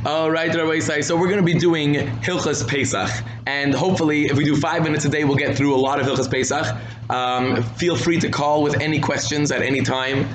All right, Rabbi. So we're going to be doing Hilchos Pesach, and hopefully, if we do 5 minutes a day, we'll get through a lot of Hilchos Pesach. Feel free to call with any questions at any time,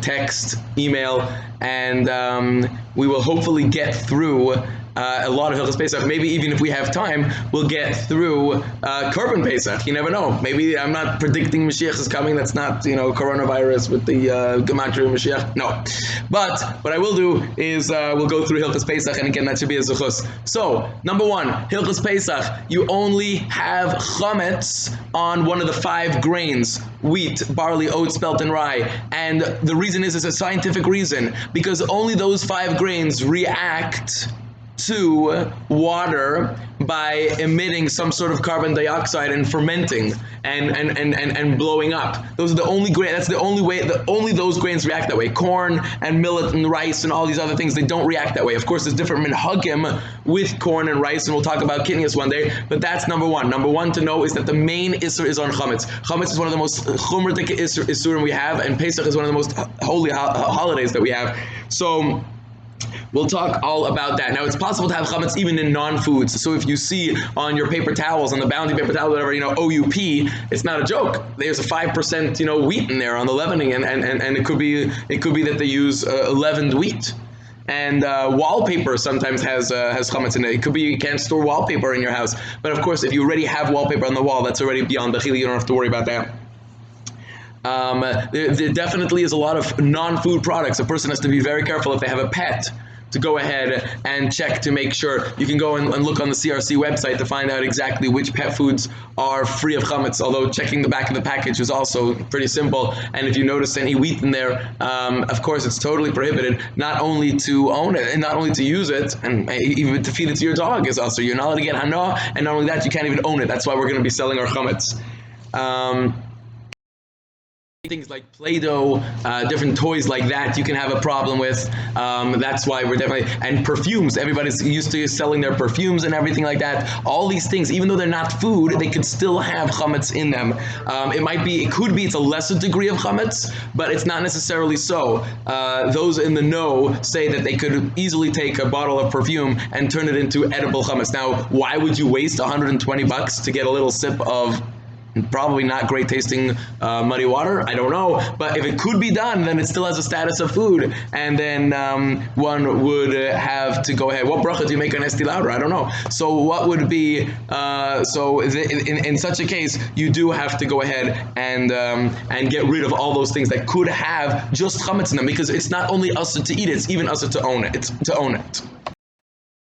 text, email, and we will hopefully get through a lot of Hilchos Pesach. Maybe even if we have time, we'll get through Korban Pesach. You never know. Maybe I'm not predicting Mashiach is coming. That's not, coronavirus with the Gematria Mashiach. No. But what I will do is we'll go through Hilchos Pesach, and again, that should be a Zuchus. So, number one, Hilchos Pesach, you only have chametz on one of the 5 grains: wheat, barley, oats, spelt, and rye. And the reason is a scientific reason, because only those 5 grains react to water by emitting some sort of carbon dioxide and fermenting and blowing up. Those are the only grains. That's the only way. Only those grains react that way. Corn and millet and rice and all these other things, they don't react that way. Of course, there's different minhagim with corn and rice, and we'll talk about kidneys one day. But that's number one. Number one to know is that the main isur is on chametz. Chametz is one of the most chumratik isurim we have, and Pesach is one of the most holy holidays that we have. So we'll talk all about that. Now, it's possible to have chametz even in non-foods. So if you see on your paper towels, on the Bounty paper towel, whatever, OUP, it's not a joke. There's a 5%, wheat in there on the leavening, and it could be that they use leavened wheat. And wallpaper sometimes has chametz in it. It could be you can't store wallpaper in your house. But of course, if you already have wallpaper on the wall, that's already beyond the chili. You don't have to worry about that. There definitely is a lot of non-food products. A person has to be very careful if they have a pet to go ahead and check to make sure. You can go and look on the CRC website to find out exactly which pet foods are free of chametz, although checking the back of the package is also pretty simple. And if you notice any wheat in there, of course it's totally prohibited, not only to own it and not only to use it, and even to feed it to your dog is also. You're not allowed to get hana, and not only that, you can't even own it. That's why we're going to be selling our chametz. Things like Play-Doh, different toys like that, you can have a problem with. That's why we're definitely, and perfumes. Everybody's used to selling their perfumes and everything like that. All these things, even though they're not food, they could still have chametz in them. It could be it's a lesser degree of chametz, but it's not necessarily so. Those in the know say that they could easily take a bottle of perfume and turn it into edible chametz. Now, why would you waste $120 to get a little sip of probably not great tasting muddy water? I don't know, but if it could be done, then it still has a status of food, and then one would have to go ahead. What bracha do you make on Esti Lauder? I don't know. So what would be in such a case, you do have to go ahead and get rid of all those things that could have just chametz in them, because it's not only usher to eat it, it's even usher to own it.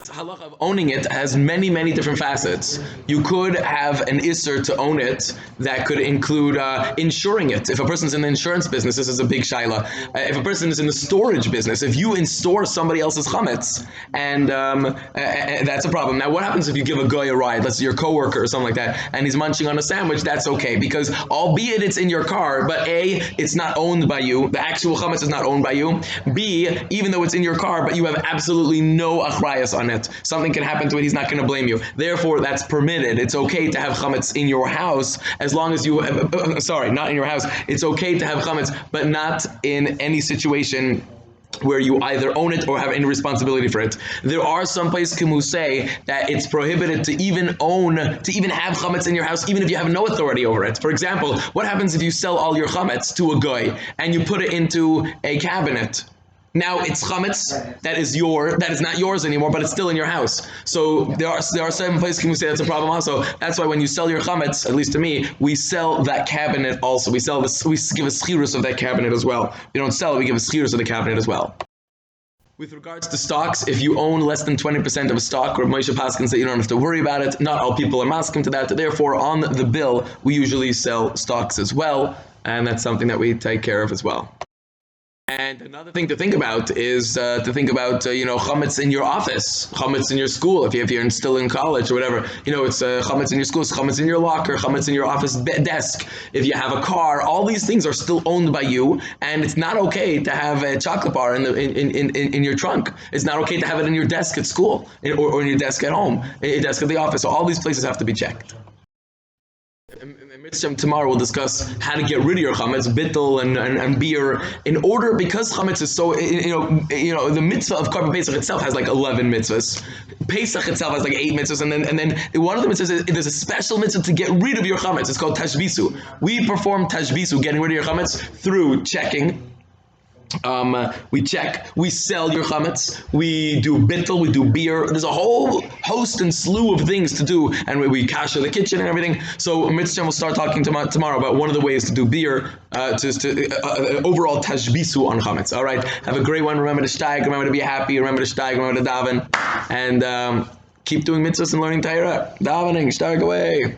Halacha of owning it has many, many different facets. You could have an isser to own it that could include insuring it. If a person's in the insurance business, this is a big shaila. If a person is in the storage business, if you in-store somebody else's chametz, and that's a problem. Now, what happens if you give a guy a ride? Let's say your coworker or something like that, and he's munching on a sandwich? That's okay, because albeit it's in your car, but A, it's not owned by you. The actual chametz is not owned by you. B, even though it's in your car, but you have absolutely no achrayas on it. Something can happen to it, he's not going to blame you. Therefore, that's permitted. It's okay to have chametz in your house, as long as you have, not in your house. It's okay to have chametz, but not in any situation where you either own it or have any responsibility for it. There are some places who say that it's prohibited to even have chametz in your house, even if you have no authority over it. For example, what happens if you sell all your chametz to a guy and you put it into a cabinet? Now it's chametz that is not yours anymore, but it's still in your house. So there are certain places who say that's a problem also. That's why when you sell your chametz, at least to me, we sell that cabinet also. We give a schirus of that cabinet as well. We don't sell it, we give a schirus of the cabinet as well. With regards to stocks, if you own less than 20% of a stock, Rabbi Moshe Paskin said you don't have to worry about it. Not all people are masking to that. Therefore, on the bill, we usually sell stocks as well, and that's something that we take care of as well. And another thing to think about is chametz in your office, chametz in your school. If you're still in college or whatever, it's chametz in your school, chametz in your locker, chametz in your office desk. If you have a car, all these things are still owned by you, and it's not okay to have a chocolate bar in your trunk. It's not okay to have it in your desk at school or in your desk at home, in your desk at the office. So all these places have to be checked. Mitzvah tomorrow we'll discuss how to get rid of your chametz, bittul and beer, in order, because chametz is so, the mitzvah of Korban Pesach itself has like 11 mitzvahs. Pesach itself has like 8 mitzvahs, and then one of the mitzvahs is there's a special mitzvah to get rid of your chametz. It's called tashbisu. We perform tashbisu, getting rid of your chametz, through checking. We check, we sell your chametz, we do bittul, we do beer. There's a whole host and slew of things to do, and we kasher the kitchen and everything. So Mitzvah will start talking tomorrow about one of the ways to do beer, overall tashbisu on chametz. All right, have a great one. Remember to steig, remember to be happy, remember to steig, remember to daven, and keep doing mitzvahs and learning Torah. Davening, steig away.